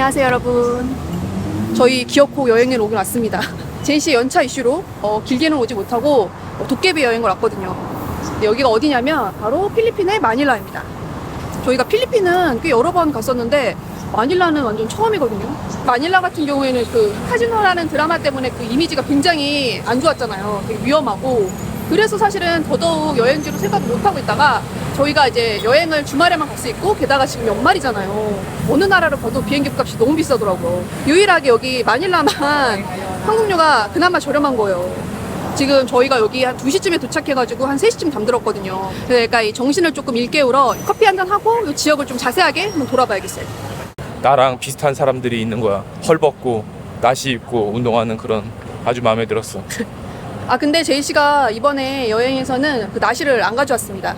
안녕하세요 여러분. 저희 기어코 여행을 오긴 왔습니다. 제이씨 연차 이슈로 길게는 오지 못하고 도깨비 여행을 왔거든요. 근데 여기가 어디냐면 바로 필리핀의 마닐라입니다. 저희가 필리핀은 꽤 여러 번 갔었는데 마닐라는 완전 처음이거든요. 마닐라 같은 경우에는 그 카지노라는 드라마 때문에 그 이미지가 굉장히 안 좋았잖아요. 되게 위험하고. 그래서 사실은 더더욱 여행지로 생각을 못하고 있다가 저희가 이제 여행을 주말에만 갈 수 있고 게다가 지금 연말이잖아요. 어느 나라를 가도 비행기 값이 너무 비싸더라고요. 유일하게 여기 마닐라만 항공료가 그나마 저렴한 거예요. 지금 저희가 여기 한 2시쯤에 도착해가지고 한 3시쯤 잠들었거든요. 그러니까 이 정신을 조금 일깨우러 커피 한잔 하고 이 지역을 좀 자세하게 한번 돌아봐야겠어요. 나랑 비슷한 사람들이 있는 거야. 헐벗고 나시 입고 운동하는 그런 아주 마음에 들었어. 아 근데 제이씨가 이번에 여행에서는 그 나시를 안 가져왔습니다.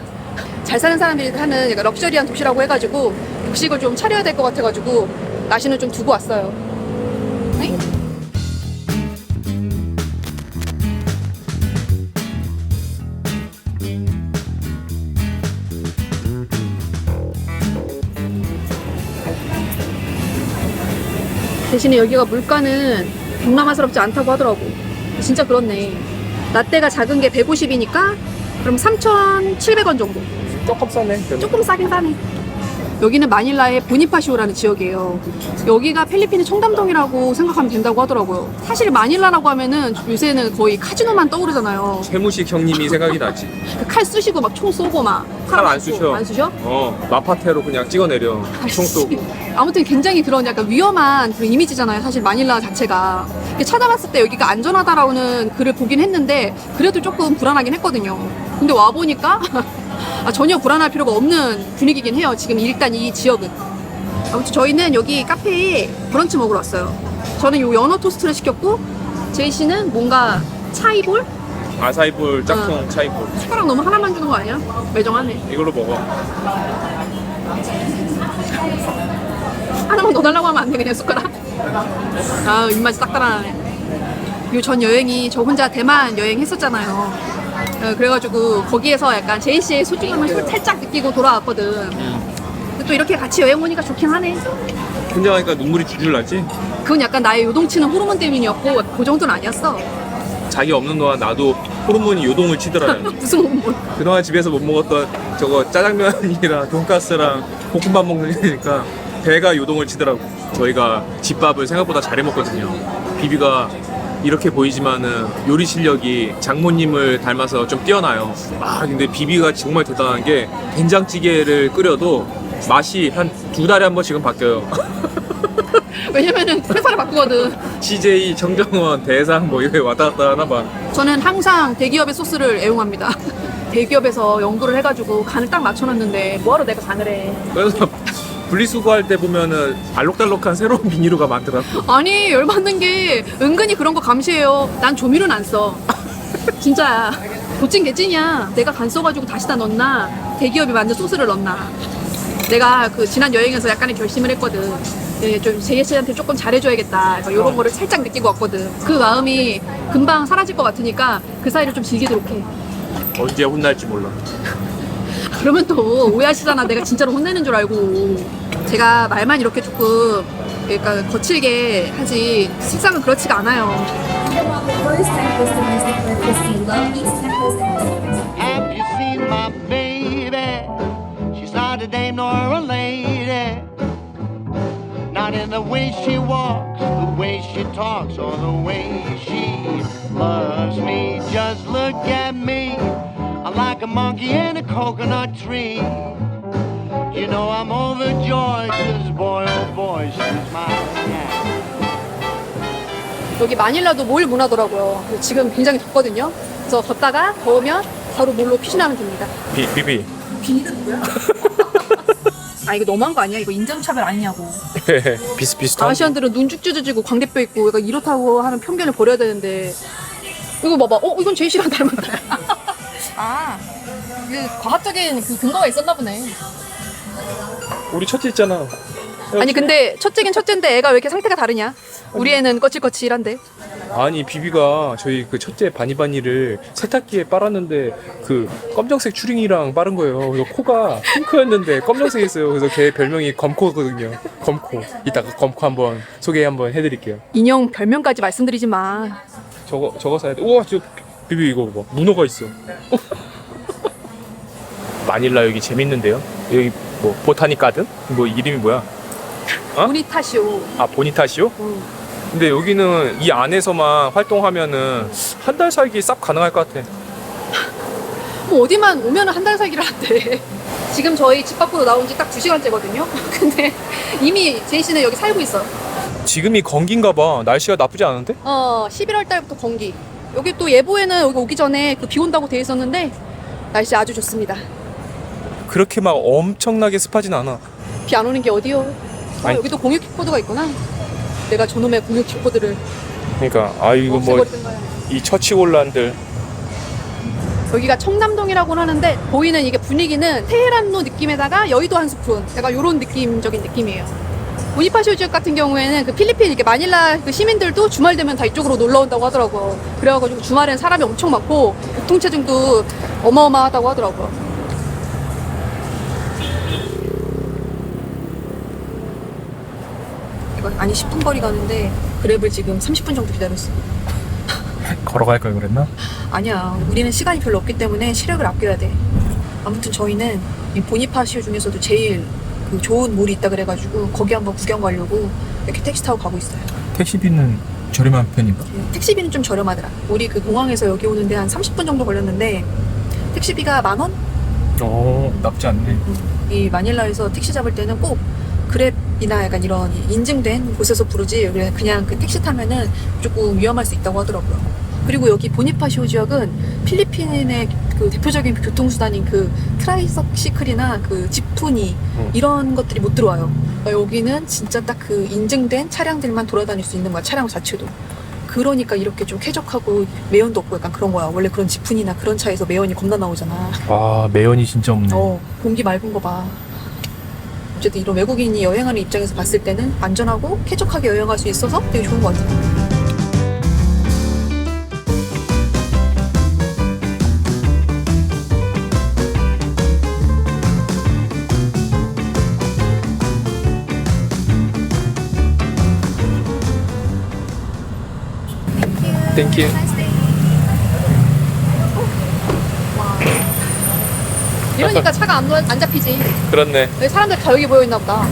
잘 사는 사람들이 하는 약간 럭셔리한 도시라고 해가지고 음식을 좀 차려야 될 것 같아가지고 나시는 좀 두고 왔어요. 네? 대신에 여기가 물가는 동남아스럽지 않다고 하더라고. 진짜 그렇네. 라떼가 작은 게 150이니까 그럼 3,700원 정도. 조금 싸네. 조금 싸긴 싸네. 여기는 마닐라의 보니파시오라는 지역이에요. 여기가 필리핀의 청담동이라고 생각하면 된다고 하더라고요. 사실 마닐라라고 하면은 요새는 거의 카지노만 떠오르잖아요. 최무식 형님이 생각이 나지. 그 칼 쑤시고 막 총 쏘고 막. 칼 안 쑤셔. 안 쑤셔? 마파테로 그냥 찍어내려. 총 쏘고. 아무튼 굉장히 그런 약간 위험한 그런 이미지잖아요. 사실 마닐라 자체가. 찾아봤을 때 여기가 안전하다라는 글을 보긴 했는데 그래도 조금 불안하긴 했거든요. 근데 와보니까 전혀 불안할 필요가 없는 분위기긴 해요. 지금 일단 이 지역은. 아무튼 저희는 여기 카페에 브런치 먹으러 왔어요. 저는 요 연어 토스트를 시켰고 제이씨는 뭔가 차이볼? 아사이볼 짝퉁 차이볼. 숟가락 너무 하나만 주는 거 아니야? 매정하네. 이걸로 먹어. 하나만 더 달라고 하면 안 돼, 그냥 숟가락? 아, 입맛이 딱 달아나네. 요 전 여행이 저 혼자 대만 여행 했었잖아요. 그래가지고 거기에서 약간 제이씨의 소중함을 살짝 느끼고 돌아왔거든. 근데 또 이렇게 같이 여행 오니까 좋긴 하네. 혼자 가니까 눈물이 줄줄 나지? 그건 약간 나의 요동치는 호르몬 때문이었고 그 정도는 아니었어. 자기 없는 동안 나도 호르몬이 요동을 치더라. 무슨 호르몬? 그동안 집에서 못 먹었던 저거 짜장면이랑 돈가스랑 볶음밥 먹으니까 배가 요동을 치더라고. 저희가 집밥을 생각보다 잘해 먹거든요. 비비가 이렇게 보이지만은 요리 실력이 장모님을 닮아서 좀 뛰어나요. 근데 비비가 정말 대단한 게 된장찌개를 끓여도 맛이 한 2달에 한 번씩은 바뀌어요. 왜냐면은 회사를 바꾸거든. CJ, 정정원, 대상 뭐 이렇게 왔다 갔다 하나 봐. 저는 항상 대기업의 소스를 애용합니다. 대기업에서 연구를 해가지고 간을 딱 맞춰놨는데 뭐하러 내가 간을 해. 그래서 분리수거할 때 보면은 알록달록한 새로운 비닐로가 많더라고. 아니 열받는 게 은근히 그런 거 감시해요. 난 조미료는 안 써. 진짜야. 도찐 개찐이야. 내가 간 써가지고 다시 다 넣나 대기업이 만든 소스를 넣나. 내가 그 지난 여행에서 약간의 결심을 했거든. 좀 제이씨한테 조금 잘해줘야겠다. 이런 거를 살짝 느끼고 왔거든. 그 마음이 금방 사라질 것 같으니까 그 사이를 좀 즐기도록 해. 언제 혼날지 몰라. 그러면 또 오해하시잖아. 내가 진짜로 혼내는 줄 알고. 제가 말만 이렇게 조금 그러니까 거칠게 하지 식상은 그렇지가 않아요. Have you seen my baby? She's not a dame nor a lady. Not in the way she walks, the way she talks, or the way she loves me. Just look at me. I'm like a monkey in a coconut tree. You know I'm overjoyed, 'cause boy oh boy, she's mine. 여기 마닐라도 몰 문화더라고요. 지금 굉장히 덥거든요. 그래서 걷다가 더우면 바로 몰로 피신하면 됩니다. 비비. 비닐은 뭐야? 아 이거 너무한 거 아니야? 이거 인종차별 아니냐고. 비슷비슷한. 아시안들은 눈 쭉 찢어지고 광대뼈 있고 약간 이렇다고 하는 편견을 버려야 되는데 이거 봐봐. 이건 제이씨랑 닮았다. 아, 그 과학적인 그 근거가 있었나 보네. 우리 첫째 있잖아. 아니 근데 첫째긴 첫째인데 애가 왜 이렇게 상태가 다르냐? 우리 애는 거칠거칠한데. 아니 비비가 저희 그 첫째 바니바니를 세탁기에 빨았는데 그 검정색 추링이랑 빠른 거예요. 그래서 코가 핑크였는데 검정색이었어요. 그래서 걔 별명이 검코거든요. 검코. 이따가 검코 한번 소개 한번 해드릴게요. 인형 별명까지 말씀드리지 마. 저거 사야 돼. 우와 저 비비 이거 봐. 문어가 있어. 마닐라 여기 재밌는데요. 여기 뭐 보타닉 가든? 뭐 이름이 뭐야? 어? 보니타시오. 아 보니타시오? 근데 여기는 이 안에서만 활동하면은 한 달 살기 싹 가능할 것 같아. 뭐 어디만 오면 한 달 살기를 한대. 지금 저희 집 밖으로 나온 지 딱 2시간째거든요. 근데 이미 제이 씨는 여기 살고 있어. 지금이 건기인가 봐. 날씨가 나쁘지 않은데? 11월 달부터 건기. 여기 또 예보에는 여기 오기 전에 그 비 온다고 돼 있었는데 날씨 아주 좋습니다. 그렇게 막 엄청나게 습하진 않아. 비 안 오는 게 어디요? 아니. 여기도 공유 킥보드가 있구나. 내가 저놈의 공유 킥보드를 그러니까 아이고 뭐 없애버리던가요. 이 처치곤란들. 여기가 청담동이라고는 하는데 보이는 이게 분위기는 테헤란로 느낌에다가 여의도 한 스푼 약간 요런 느낌적인 느낌이에요. 보니파시오 지역 같은 경우에는 그 필리핀 이렇게 마닐라 그 시민들도 주말 되면 다 이쪽으로 놀러 온다고 하더라고요. 그래가지고 주말엔 사람이 엄청 많고 교통체증도 어마어마하다고 하더라고요. 이건 아니 10분 거리 가는데 그랩을 지금 30분 정도 기다렸어. 걸어갈 걸 그랬나? 아니야. 우리는 시간이 별로 없기 때문에 시력을 아껴야 돼. 아무튼 저희는 이 보니파시오 중에서도 제일 그 좋은 몰이 있다 그래가지고 거기 한번 구경 가려고 이렇게 택시 타고 가고 있어요. 택시비는 저렴한 편인가? 택시비는 좀 저렴하더라. 우리 그 공항에서 여기 오는데 한 30분 정도 걸렸는데 택시비가 10,000원? 나쁘지 않네. 이 마닐라에서 택시 잡을 때는 꼭 그랩이나 약간 이런 인증된 곳에서 부르지 그냥 그 택시 타면은 조금 위험할 수 있다고 하더라고요. 그리고 여기 보니파시오 지역은 필리핀의 그 대표적인 교통수단인 그 트라이서시클이나 그 지프니 이런 것들이 못 들어와요. 그러니까 여기는 진짜 딱 그 인증된 차량들만 돌아다닐 수 있는 거야. 차량 자체도. 그러니까 이렇게 좀 쾌적하고 매연도 없고 약간 그런 거야. 원래 그런 지프니나 그런 차에서 매연이 겁나 나오잖아. 아 매연이 진짜 없네. 공기 맑은 거 봐. 어쨌든 이런 외국인이 여행하는 입장에서 봤을 때는 안전하고 쾌적하게 여행할 수 있어서 되게 좋은 것 같아요. 땡큐. 이러니까 차가 안 잡히지. 그렇네. 여기 사람들 다 여기 모여 있나 보다.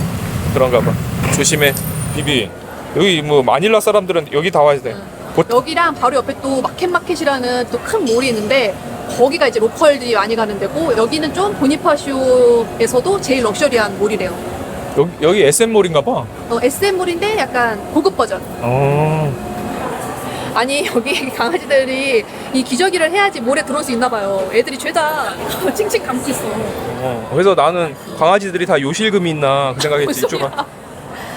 그런가 봐. 조심해. 비비. 여기 뭐 마닐라 사람들은 여기 다 와야 돼. 여기랑 바로 옆에 또 마켓마켓이라는 또 큰 몰이 있는데 거기가 이제 로컬들이 많이 가는 데고 여기는 좀 보니파시오에서도 제일 럭셔리한 몰이래요. 여기 SM몰인가 봐. SM몰인데 약간 고급 버전. 아니 여기 강아지들이 이 기저귀를 해야지 몰에 들어올 수 있나 봐요. 애들이 죄다 칭칭 감고 있어. 그래서 나는 강아지들이 다 요실금이 있나 그 생각했지. 무슨 이쪽은. 소리야.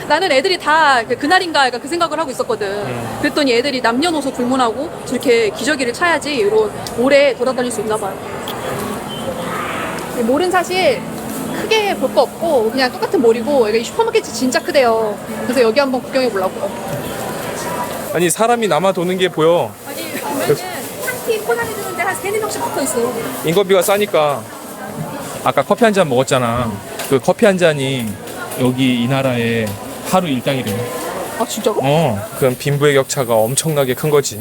나는 애들이 다 그날인가 약간 그 생각을 하고 있었거든. 그랬더니 애들이 남녀노소 불문하고 저렇게 기저귀를 차야지 이런 몰에 돌아다닐 수 있나 봐요. 몰은 사실 크게 볼 거 없고 그냥 똑같은 몰이고 여기 슈퍼마켓이 진짜 크대요. 그래서 여기 한번 구경해 보려고요. 아니 사람이 남아 도는 게 보여. 아니 보면은 한끼 포장해 주는데 한 3-4명씩 붙어 있어. 인건비가 싸니까. 아까 커피 한 잔 먹었잖아. 그 커피 한 잔이 여기 이 나라에 하루 일당이래. 아 진짜로? 그럼 빈부의 격차가 엄청나게 큰 거지.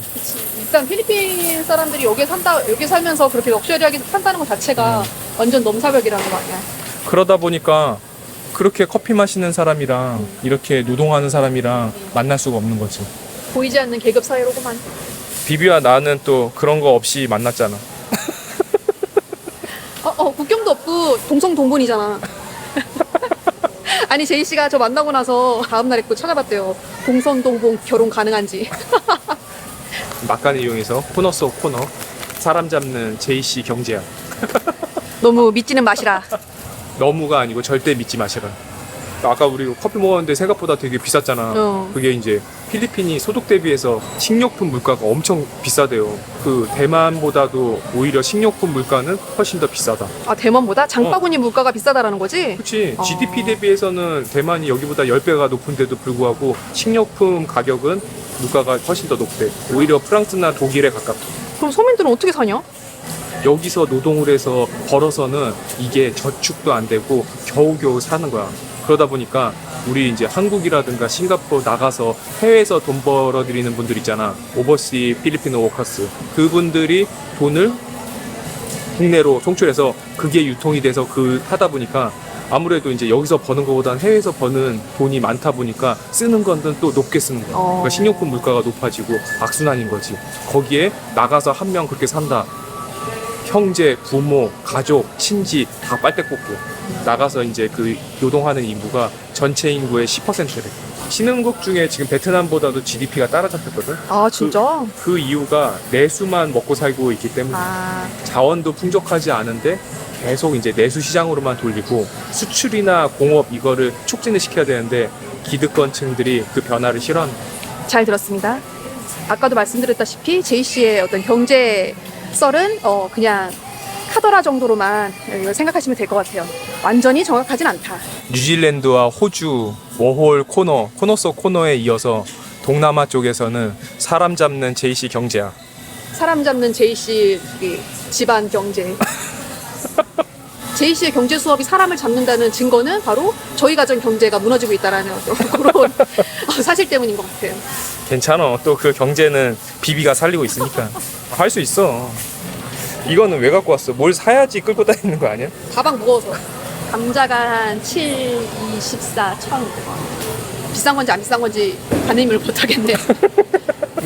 일단 필리핀 사람들이 여기 살면서 그렇게 럭셔리하게 산다는 것 자체가 완전 넘사벽이라는 거 아니야. 그러다 보니까 그렇게 커피 마시는 사람이랑 이렇게 노동하는 사람이랑 만날 수가 없는 거지. 보이지 않는 계급 사회로구만. 비비와 나는 또 그런 거 없이 만났잖아. 국경도 없고 동성동본이잖아. 아니 제이 씨가 저 만나고 나서 다음날에 또 찾아봤대요. 동성동본 결혼 가능한지. 막간을 이용해서 코너 속 코너 사람 잡는 JC 경제학. 너무 믿지는 마시라. 너무가 아니고 절대 믿지 마시라. 아까 우리 커피 먹었는데 생각보다 되게 비쌌잖아. 그게 이제 필리핀이 소득 대비해서 식료품 물가가 엄청 비싸대요. 그 대만보다도 오히려 식료품 물가는 훨씬 더 비싸다. 아 대만보다? 장바구니 물가가 비싸다라는 거지? 그렇지. GDP 대비해서는 대만이 여기보다 10배가 높은데도 불구하고 식료품 가격은 물가가 훨씬 더 높대. 오히려 프랑스나 독일에 가깝대. 그럼 서민들은 어떻게 사냐? 여기서 노동을 해서 벌어서는 이게 저축도 안 되고 겨우겨우 사는 거야. 그러다 보니까 우리 이제 한국이라든가 싱가포르 나가서 해외에서 돈 벌어들이는 분들 있잖아. 오버시 필리핀 워커스. 그분들이 돈을 국내로 송출해서 그게 유통이 돼서 하다 보니까 아무래도 이제 여기서 버는 것보다는 해외에서 버는 돈이 많다 보니까 쓰는 건 또 높게 쓰는 거야. 그러니까 식료품 물가가 높아지고 악순환인 거지. 거기에 나가서 한 명 그렇게 산다. 형제, 부모, 가족, 친지 다 빨대 꽂고 나가서 이제 그 노동하는 인구가 전체 인구의 10%래. 신흥국 중에 지금 베트남보다도 GDP가 따라잡혔거든. 아 진짜? 그 이유가 내수만 먹고 살고 있기 때문에 자원도 풍족하지 않은데 계속 이제 내수 시장으로만 돌리고 수출이나 공업 이거를 촉진을 시켜야 되는데 기득권층들이 그 변화를 싫어합니다. 잘 들었습니다. 아까도 말씀드렸다시피 제이씨의 어떤 경제 썰은 그냥 카더라 정도로만 생각하시면 될 것 같아요. 완전히 정확하진 않다. 뉴질랜드와 호주, 워홀 코너 속 코너에 이어서 동남아 쪽에서는 사람 잡는 제이씨 경제야. 사람 잡는 제이씨 집안 경제. 제이씨의 경제 수업이 사람을 잡는다는 증거는 바로 저희 가정 경제가 무너지고 있다라는 그런 사실 때문인 것 같아요. 괜찮아. 또 그 경제는 비비가 살리고 있으니까 할 수 있어. 이거는 왜 갖고 왔어? 뭘 사야지 끌고 다니는 거 아니야? 가방 무거워서. 감자가 한 7, 24, 1,000. 비싼 건지 안 비싼 건지 가늠을 못하겠네.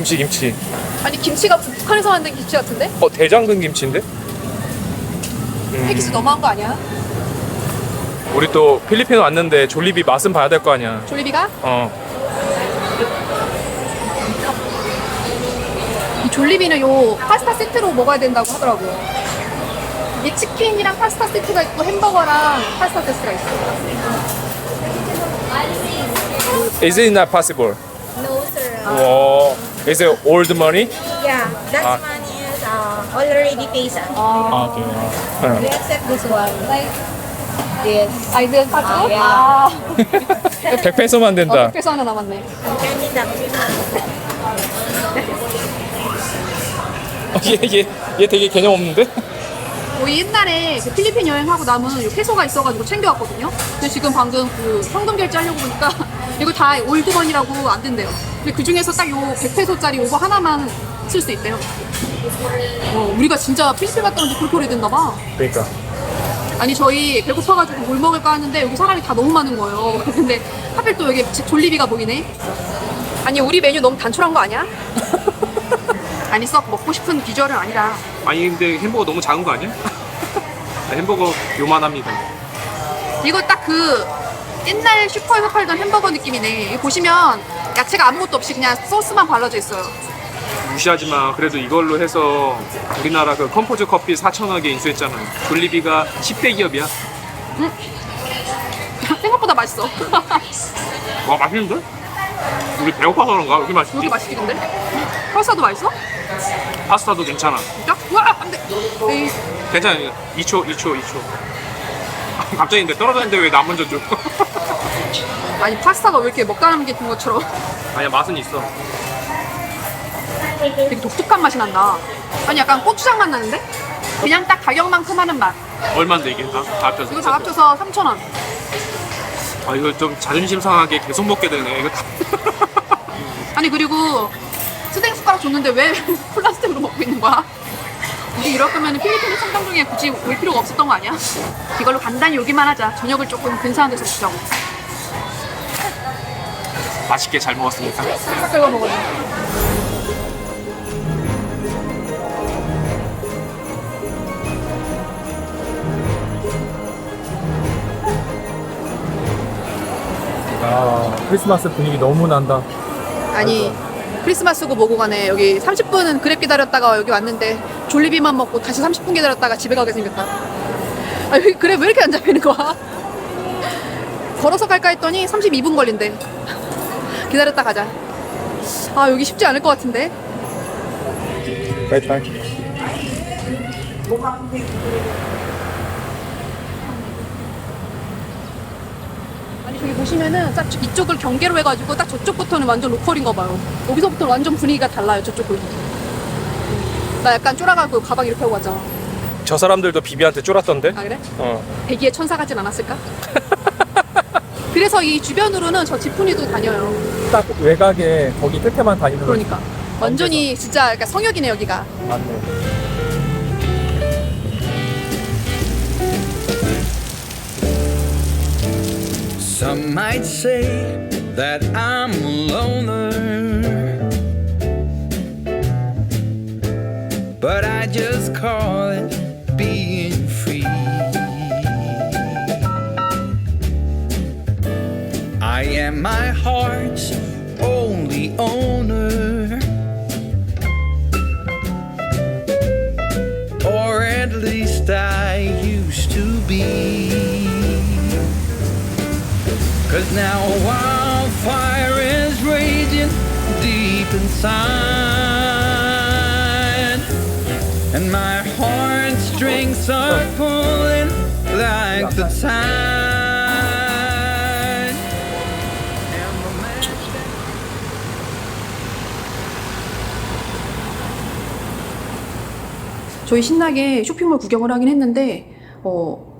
김치. 아니 김치가 북한에서 만든 김치 같은데? 대장금 김치인데? 폐기수 너무한 거 아니야? 우리 또 필리핀 왔는데 졸리비 맛은 봐야 될 거 아니야. 졸리비가? 이 졸리비는 요 파스타 세트로 먹어야 된다고 하더라고요. 이 치킨이랑 파스타 세트가 있고 햄버거랑 파스타 세트가 있어요. Is it not possible? No, sir. 와, is it old money? Yeah, that money is already paid. 아, We accept this one. Like this. 아이들 사고? yeah. 100페소만 된다. 100페소 하나 남았네. Can deduct. 얘 되게 개념 없는데? 저희 옛날에 그 필리핀 여행하고 남은 요 페소가 있어가지고 챙겨왔거든요. 근데 지금 방금 그 현금 결제하려고 보니까 이거 다 올드머니라고 안 된대요. 근데 그 중에서 딱 요 100페소짜리 요거 하나만 쓸 수 있대요. 우리가 진짜 필리핀 갔다 온지 그렇게 오래됐나 봐. 그러니까. 아니 저희 배고파가지고 뭘 먹을까 하는데 여기 사람이 다 너무 많은 거예요. 근데 하필 또 여기 졸리비가 보이네. 아니 우리 메뉴 너무 단촐한 거 아니야? 아니 썩 먹고 싶은 비주얼은 아니다. 아니 근데 햄버거 너무 작은 거 아니야? 햄버거 요만합니다. 이거 딱 그 옛날 슈퍼에서 팔던 햄버거 느낌이네. 여기 보시면 야채가 아무것도 없이 그냥 소스만 발라져 있어요. 무시하지 마. 그래도 이걸로 해서 우리나라 그 컴포즈 커피 4,000원에 인수했잖아. 졸리비가 10대 기업이야. 생각보다 맛있어. 와, 맛있는데? 우리 배고파서 그런가? 왜 이렇게 맛있지? 그렇게 맛있겠는데? 파스타도 맛있어? 파스타도 괜찮아. 진짜? 우와 안돼. 에이. 괜찮아. 2초. 갑자기 근데 떨어졌는데 왜 나 먼저 줘? 아니 파스타가 왜 이렇게 먹다는 게 든 것처럼 아니야, 맛은 있어. 되게 독특한 맛이 난다. 아니 약간 고추장 맛 나는데? 그냥 딱 가격만큼 하는 맛. 얼마인데 이게? 다 합쳐서? 이거 다 합쳐서 3,000원. 아, 이거 좀 자존심 상하게 계속 먹게 되네. 이거 다. 아니 그리고 스낵 숟가락 줬는데 왜 플라스틱으로 먹고 있는 거야? 우리 이럴 거면 필리핀 청담 중에 굳이 올 필요가 없었던 거 아니야? 이걸로 간단히 요기만 하자. 저녁을 조금 근사한 데서 먹자고. 맛있게 잘 먹었습니다. 싹 긁어 먹었네. 아, 크리스마스 분위기 너무 난다. 아니 크리스마스고 뭐고 간에 여기 30분은 그랩 기다렸다가 여기 왔는데 졸리비만 먹고 다시 30분 기다렸다가 집에 가게 생겼다. 아니 그랩 왜 이렇게 안 잡히는 거야? 걸어서 갈까 했더니 32분 걸린대. 기다렸다 가자. 아 여기 쉽지 않을 것 같은데. 바이바이. 아니 저기 보시면은 딱 이쪽을 경계로 해가지고 딱 저쪽부터는 완전 로컬인가 봐요. 여기서부터 완전 분위기가 달라요. 저쪽 보이면. 나 약간 쫄아가고 가방 이렇게 하고 가자. 저 사람들도 비비한테 쫄았던데? 아 그래? 어. 대기의 천사 같진 않았을까? 그래서 이 주변으로는 저 지푸니도 다녀요. 딱 외곽에 거기 끝에만 다니는 그러니까 완전히 진짜 그러니까 성역이네 여기가. 맞네. Some might say that I'm a loner, but I just call it being free. I am my heart's only owner, or at least I used to be. 'Cause now a wildfire is raging deep inside, and my heartstrings are pulling like the tide. And the man- 저희 신나게 쇼핑몰 구경을 하긴 했는데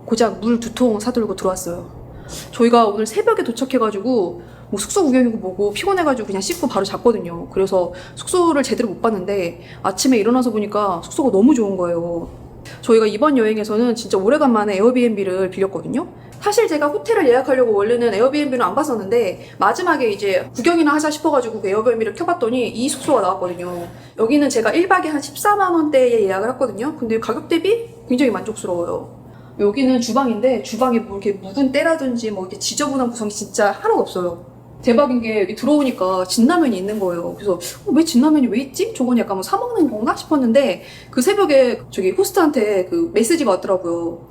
고작 물 2통 사들고 들어왔어요. 저희가 오늘 새벽에 도착해가지고 뭐 숙소 구경이고 뭐고 피곤해가지고 그냥 씻고 바로 잤거든요. 그래서 숙소를 제대로 못 봤는데 아침에 일어나서 보니까 숙소가 너무 좋은 거예요. 저희가 이번 여행에서는 진짜 오래간만에 에어비앤비를 빌렸거든요. 사실 제가 호텔을 예약하려고 원래는 에어비앤비는 안 봤었는데 마지막에 이제 구경이나 하자 싶어가지고 그 에어비앤비를 켜봤더니 이 숙소가 나왔거든요. 여기는 제가 1박에 한 14만 원대에 예약을 했거든요. 근데 가격 대비 굉장히 만족스러워요. 여기는 주방인데 주방에 뭐 이렇게 묵은 때라든지 뭐 이렇게 지저분한 구성이 진짜 하나도 없어요. 대박인 게 여기 들어오니까 진라면이 있는 거예요. 그래서 왜 진라면이 왜 있지? 저건 약간 뭐 사 먹는 건가 싶었는데 그 새벽에 저기 호스트한테 그 메시지가 왔더라고요.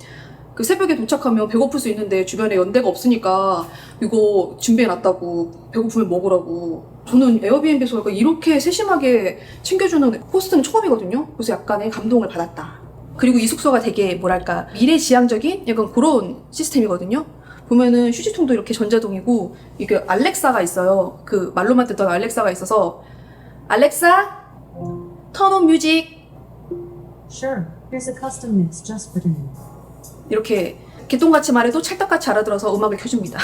그 새벽에 도착하면 배고플 수 있는데 주변에 연대가 없으니까 이거 준비해놨다고 배고프면 먹으라고. 저는 에어비앤비에서 약간 이렇게 세심하게 챙겨주는 호스트는 처음이거든요. 그래서 약간의 감동을 받았다. 그리고 이 숙소가 되게 뭐랄까 미래지향적인 약간 그런 시스템이거든요. 보면은 휴지통도 이렇게 전자동이고 이게 알렉사가 있어요. 그 말로만 듣던 알렉사가 있어서 알렉사 turn on music Sure, here's a custom mix just for you. 이렇게 개똥같이 말해도 찰떡같이 알아들어서 음악을 켜줍니다.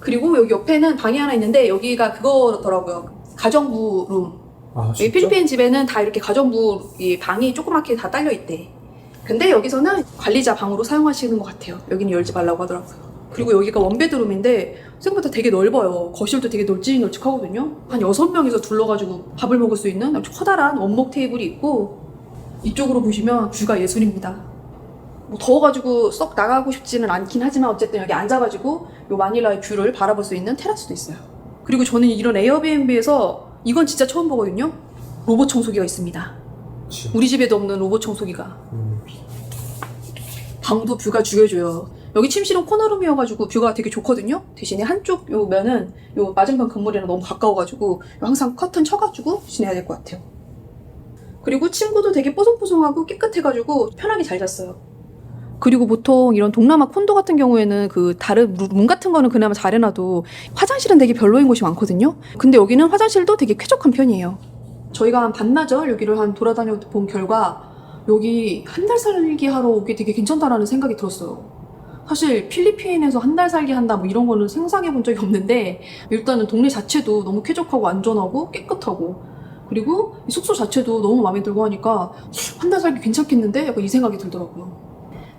그리고 여기 옆에는 방이 하나 있는데 여기가 그거더라고요. 가정부 룸. 아, 여기 필리핀 집에는 다 이렇게 가정부 이 방이 조그맣게 다 딸려 있대. 근데 여기서는 관리자 방으로 사용하시는 것 같아요. 여기는 열지 말라고 하더라고요. 그리고 여기가 원베드룸인데 생각보다 되게 넓어요. 거실도 되게 널찍널찍하거든요. 한 6명이서 둘러가지고 밥을 먹을 수 있는 아주 커다란 원목 테이블이 있고 이쪽으로 보시면 뷰가 예술입니다. 뭐 더워가지고 썩 나가고 싶지는 않긴 하지만 어쨌든 여기 앉아가지고 요 마닐라의 뷰를 바라볼 수 있는 테라스도 있어요. 그리고 저는 이런 에어비앤비에서 이건 진짜 처음 보거든요. 로봇 청소기가 있습니다. 우리 집에도 없는 로봇 청소기가. 방도 뷰가 죽여줘요. 여기 침실은 코너룸이어가지고 뷰가 되게 좋거든요. 대신에 한쪽 요 면은 요 맞은편 건물이랑 너무 가까워가지고 항상 커튼 쳐가지고 지내야 될 것 같아요. 그리고 침구도 되게 뽀송뽀송하고 깨끗해가지고 편하게 잘 잤어요. 그리고 보통 이런 동남아 콘도 같은 경우에는 그 다른 문 같은 거는 그나마 잘 해놔도 화장실은 되게 별로인 곳이 많거든요. 근데 여기는 화장실도 되게 쾌적한 편이에요. 저희가 한 반나절 여기를 한 돌아다녀 본 결과 여기 한 달 살기 하러 오기 되게 괜찮다라는 생각이 들었어요. 사실 필리핀에서 한 달 살기 한다 뭐 이런 거는 상상해 본 적이 없는데 일단은 동네 자체도 너무 쾌적하고 안전하고 깨끗하고 그리고 이 숙소 자체도 너무 마음에 들고 하니까 한 달 살기 괜찮겠는데? 약간 이 생각이 들더라고요.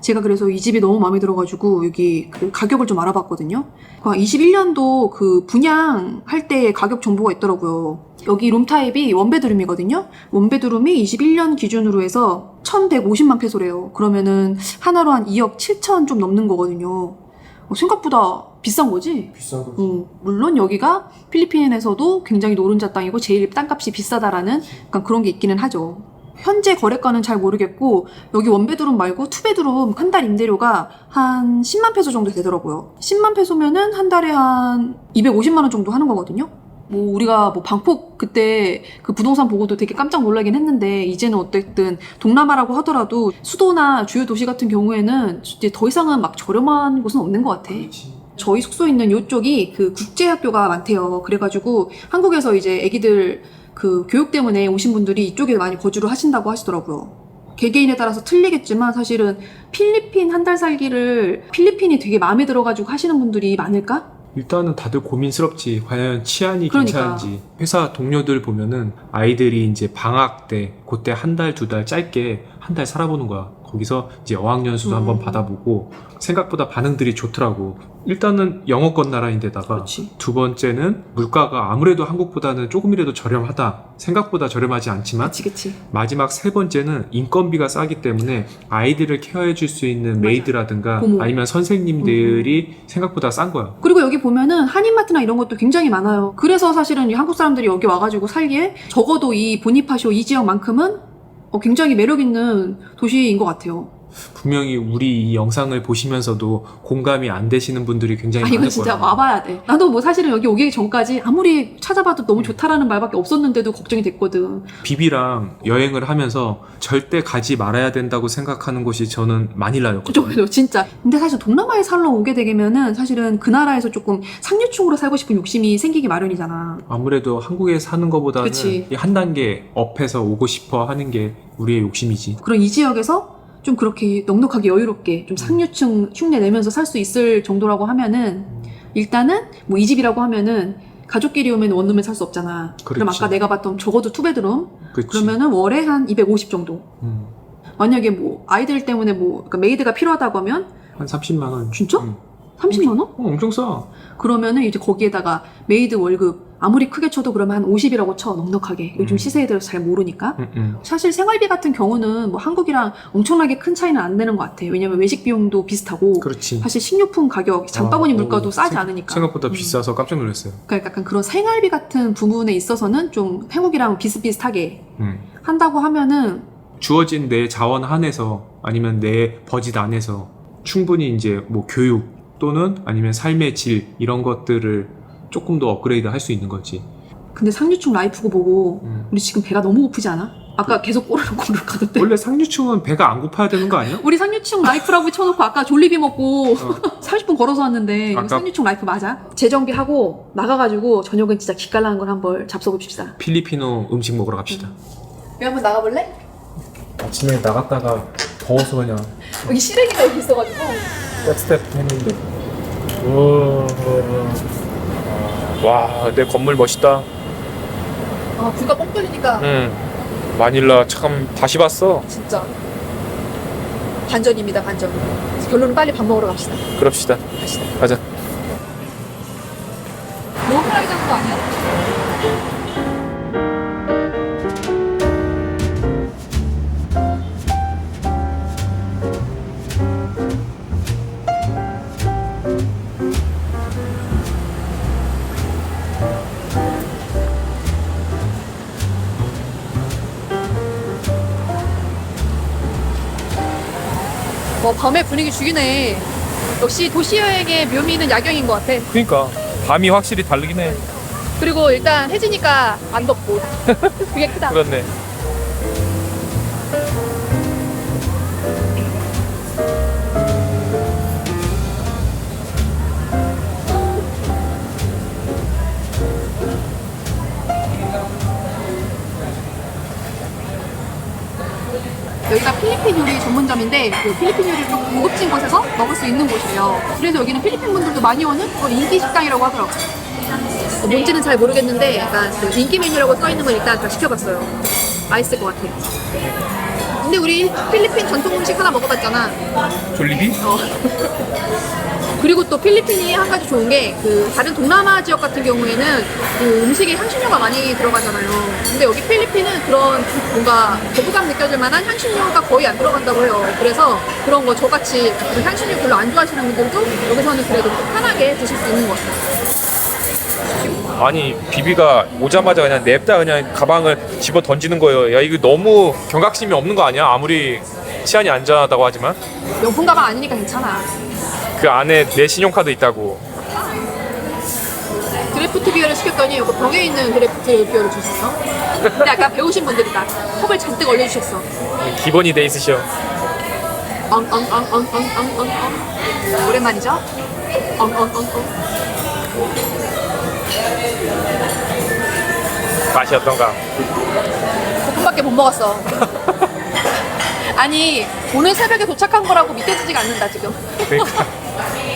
제가 그래서 이 집이 너무 마음에 들어가지고 여기 그 가격을 좀 알아봤거든요. 21년도 그 분양할 때 가격 정보가 있더라고요. 여기 룸 타입이 원베드룸이거든요. 원베드룸이 21년 기준으로 해서 1,150만 페소래요. 그러면은 하나로 한 2억 7천 좀 넘는 거거든요. 생각보다 비싼 거지? 비싼 거지. 물론 여기가 필리핀에서도 굉장히 노른자 땅이고 제일 땅값이 비싸다라는 약간 그런 게 있기는 하죠. 현재 거래가는 잘 모르겠고 여기 원베드룸 말고 투베드룸 한 달 임대료가 한 10만 페소 정도 되더라고요. 10만 페소면은 한 달에 한 250만 원 정도 하는 거거든요. 뭐 우리가 뭐 방콕 그때 그 부동산 보고도 되게 깜짝 놀라긴 했는데 이제는 어쨌든 동남아라고 하더라도 수도나 주요 도시 같은 경우에는 이제 더 이상은 막 저렴한 곳은 없는 것 같아. 저희 숙소 있는 요쪽이 그 국제학교가 많대요. 그래가지고 한국에서 이제 애기들 그 교육 때문에 오신 분들이 이쪽에 많이 거주를 하신다고 하시더라고요. 개개인에 따라서 틀리겠지만 사실은 필리핀 한 달 살기를 필리핀이 되게 마음에 들어가지고 하시는 분들이 많을까? 일단은 다들 고민스럽지. 과연 치안이 그러니까. 괜찮은지. 회사 동료들 보면은 아이들이 이제 방학 때 그때 한 달, 두 달 짧게 한 달 살아보는 거야. 거기서 이제 어학연수도 한번 받아보고 생각보다 반응들이 좋더라고. 일단은 영어권 나라인데다가 그렇지. 두 번째는 물가가 아무래도 한국보다는 조금이라도 저렴하다. 생각보다 저렴하지 않지만 그치. 마지막 세 번째는 인건비가 싸기 때문에 아이들을 케어해 줄 수 있는 맞아. 메이드라든가 고모. 아니면 선생님들이 생각보다 싼 거야. 그리고 여기 보면은 한인마트나 이런 것도 굉장히 많아요. 그래서 사실은 이 한국 사람들이 여기 와가지고 살기에 적어도 이 보니파쇼 이 지역만큼은 굉장히 매력 있는 도시인 것 같아요. 분명히 우리 이 영상을 보시면서도 공감이 안 되시는 분들이 굉장히 아, 많을 거야. 이건 진짜 와봐야 돼. 나도 뭐 사실은 여기 오기 전까지 아무리 찾아봐도 너무 좋다라는 말밖에 없었는데도 걱정이 됐거든. 비비랑 여행을 하면서 절대 가지 말아야 된다고 생각하는 곳이 저는 마닐라였거든요. 저도 진짜. 근데 사실 동남아에 살러 오게 되면은 사실은 그 나라에서 조금 상류층으로 살고 싶은 욕심이 생기기 마련이잖아. 아무래도 한국에 사는 것보다는 그치. 이 한 단계 업해서 오고 싶어 하는 게 우리의 욕심이지. 그런 이 지역에서 좀 그렇게 넉넉하게 여유롭게 좀 상류층 흉내 내면서 살 수 있을 정도라고 하면은 일단은 뭐 이 집이라고 하면은 가족끼리 오면 원룸에 살 수 없잖아. 그럼 그렇지. 아까 내가 봤던 적어도 투베드룸 그치. 그러면은 월에 한 250 정도. 음, 만약에 뭐 아이들 때문에 뭐 그러니까 메이드가 필요하다고 하면 한 30만 원. 진짜? 음. 30만 원? 엄청 싸. 그러면은 이제 거기에다가 메이드 월급 아무리 크게 쳐도 그러면 한 50이라고 쳐 넉넉하게. 요즘 시세에 대해서 잘 모르니까. 사실 생활비 같은 경우는 뭐 한국이랑 엄청나게 큰 차이는 안 되는 것 같아. 왜냐면 외식 비용도 비슷하고 그렇지. 사실 식료품 가격, 장바구니 아, 물가도 오, 싸지 않으니까. 생각보다 비싸서 깜짝 놀랐어요. 그러니까 약간 그런 생활비 같은 부분에 있어서는 좀 한국이랑 비슷비슷하게 한다고 하면은 주어진 내 자원 한에서 아니면 내 버짓 안에서 충분히 이제 뭐 교육 또는 아니면 삶의 질 이런 것들을 조금 더 업그레이드 할 수 있는 거지. 근데 상류층 라이프고 보고 우리 지금 배가 너무 고프지 않아? 아까 계속 꼬르륵꼬르륵 가던데. 원래 상류층은 배가 안 고파야 되는 거 아니야? 우리 상류층 라이프라고 쳐놓고 아까 졸리비 먹고 30분 걸어서 왔는데 이거 아까- 상류층 라이프 맞아? 재정비하고 나가가지고 저녁은 진짜 기깔나는 걸 한번 잡숴봅시다. 필리핀어 음식 먹으러 갑시다. 여기 한번 나가볼래? 아침에 나갔다가 더워서 그냥 여기 시래기가 여기 있어가지고 백스텝 했는데 와, 내 건물 멋있다. 아 불가 뻥 뚫리니까 마닐라 참 다시 봤어. 진짜 반전입니다 반전. 결론은 빨리 밥 먹으러 갑시다. 그럽시다. 가자. 너무 편하게 자는 거 아니야? 밤에 분위기 죽이네. 역시 도시여행의 묘미는 야경인 것 같아. 그러니까 밤이 확실히 다르긴 해. 그리고 일단 해지니까 안 덥고 그게 크다. 그렇네. 여기가 필리핀 요리 전문점인데 그 필리핀 요리를 좀 고급진 곳에서 먹을 수 있는 곳이에요. 그래서 여기는 필리핀 분들도 많이 오는 인기 식당이라고 하더라고요. 뭔지는 잘 모르겠는데 약간 그 인기 메뉴라고 써있는 건 일단 다 시켜봤어요. 맛있을 것 같아요. 근데 우리 필리핀 전통 음식 하나 먹어봤잖아. 졸리비? 그리고 또 필리핀이 한 가지 좋은 게 그 다른 동남아 지역 같은 경우에는 그 음식에 향신료가 많이 들어가잖아요. 근데 여기 필리핀은 그런 뭔가 거부감 느껴질 만한 향신료가 거의 안 들어간다고 해요. 그래서 그런 거 저같이 그 향신료 별로 안 좋아하시는 분들도 여기서는 그래도 편하게 드실 수 있는 것 같아요. 아니 비비가 오자마자 그냥 냅다 그냥 가방을 집어 던지는 거예요. 야 이거 너무 경각심이 없는 거 아니야? 아무리 치안이 안전하다고 하지만 명품 가방 아니니까 괜찮아. 그 안에 내 신용카드 있다고. 드래프트 비어를 시켰더니 이거 벽에 있는 드래프트 비어를 주셨어. 근데 약간 배우신 분들이다. 컵을 잔뜩 올려주셨어. 기본이 돼 있으셔. 오랜만이죠? 맛이 어떤가? 볶음밖에 못 먹었어. 아니 오늘 새벽에 도착한 거라고 믿겨지지가 않는다 지금. 그러니까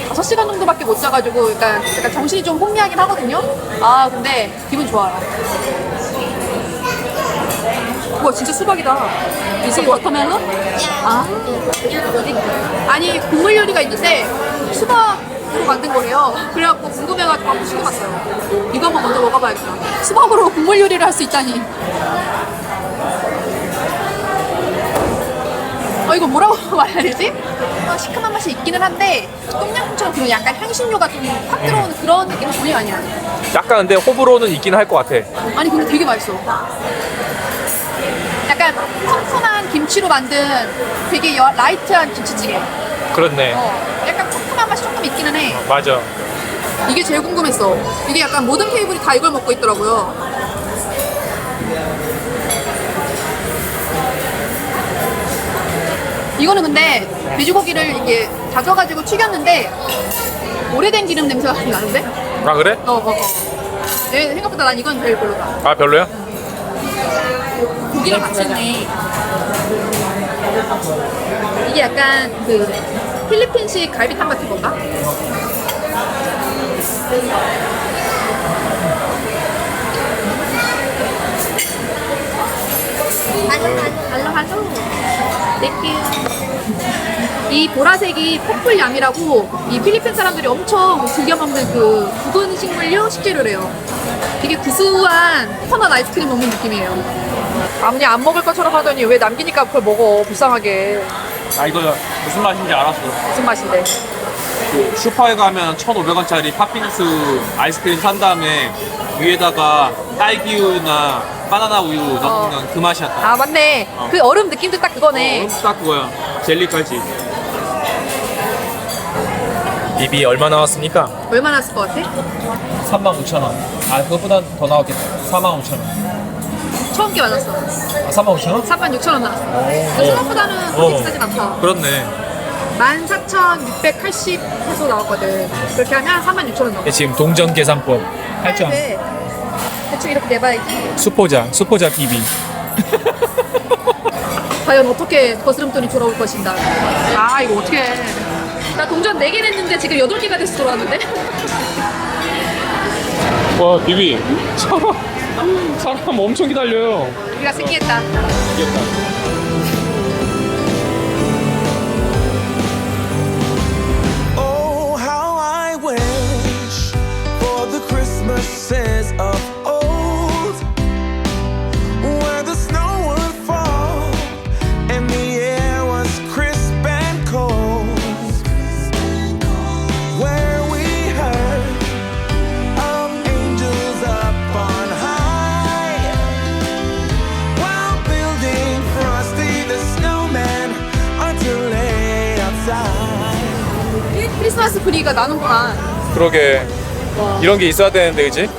5시간 정도밖에 못 자가지고 약간 정신이 좀 혼미하긴 하거든요. 아 근데 기분 좋아요. 우와 진짜 수박이다. 이게 워터멜론? 아 아니 국물 요리가 있는데 수박으로 만든 거래요. 그래갖고 궁금해가지고 한번 시켜봤어요. 이거 한번 먼저 먹어봐야겠다. 수박으로 국물 요리를 할 수 있다니. 이거 뭐라고 말해야 되지? 시큼한 맛이 있기는 한데 똠양꿍처럼 그런 약간 향신료가 좀 확 들어오는 그런 느낌은 전혀 아니야. 약간 근데 호불호는 있긴 할 것 같아. 아니 근데 되게 맛있어. 약간 쿰쿰한 김치로 만든 되게 라이트한 김치찌개. 그렇네. 약간 쿰쿰한 맛이 조금 있기는 해. 맞아. 이게 제일 궁금했어. 이게 약간 모든 테이블이 다 이걸 먹고 있더라고요. 이거는 근데 돼지고기를 이렇게 다져가지고 튀겼는데 오래된 기름 냄새가 좀 나는데? 아 그래? 내 생각보다 난 이건 제일 별로다. 아 별로야? 고기랑 같이 있네. 이게 약간 그 필리핀식 갈비탕 같은 건가? 알로하죠. 땡큐. 이 보라색이 포플얌이라고 이 필리핀 사람들이 엄청 즐겨 먹는 그 굵은 식물류 식재료래요. 되게 구수한 코코넛 아이스크림 먹는 느낌이에요. 아무리 안 먹을 것처럼 하더니 왜 남기니까 그걸 먹어 불쌍하게. 아 이거 무슨 맛인지 알았어. 무슨 맛인데? 그 슈퍼에 가면 1,500원짜리 팥빙수 아이스크림 산 다음에 위에다가 딸기우유나 바나나 우유 넣으면 그 맛이었다. 아 맞네. 그 얼음 느낌도 딱 그거네. 딱 그거야. 젤리까지. 비비 얼마 나왔습니까? 얼마나 쓸 것 같아? 35,000원. 아 그것보다 더 나왔겠다. 45,000원. 처음 게 맞았어. 아 35,000원? 36,000원 나왔어. 근데 생각보다는 그렇게 비싸진 않다. 그렇네. 14,680 페소 나왔거든. 그렇게 하면 36,000원 나와. 지금 동전 계산법. 할줄 네. 대충 이렇게 내봐야지. 수포자 비비. 과연 어떻게 거스름돈이 돌아올 것인가. 아 이거 어떻게 해. 나 동전 4개 냈는데 지금 8개가 돼서 돌아왔는데? 와 비비. 사람 엄청 기다려요. 우리가 승리했다. Oh, how I wish for the Christmases of old, where the snow would fall and the air was crisp and cold, where we heard of angels up on high, while building Frosty the Snowman until late outside. 크리스마스 분위기가 나는구나. 그러게. 이런 게 있어야 되는데 그지?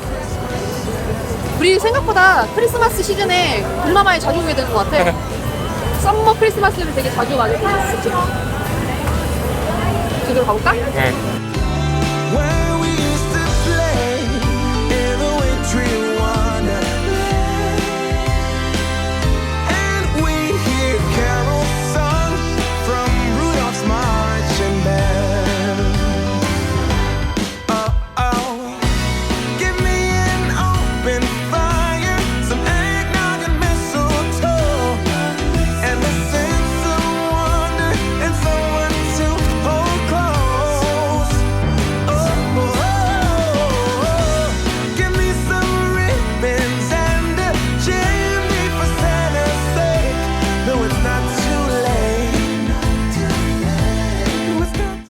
우리 생각보다 크리스마스 시즌에 동남아에 자주 오게 되는 것 같아. 썸머 크리스마스를 되게 자주 맞을 수 있지. 제대로 가볼까? 응.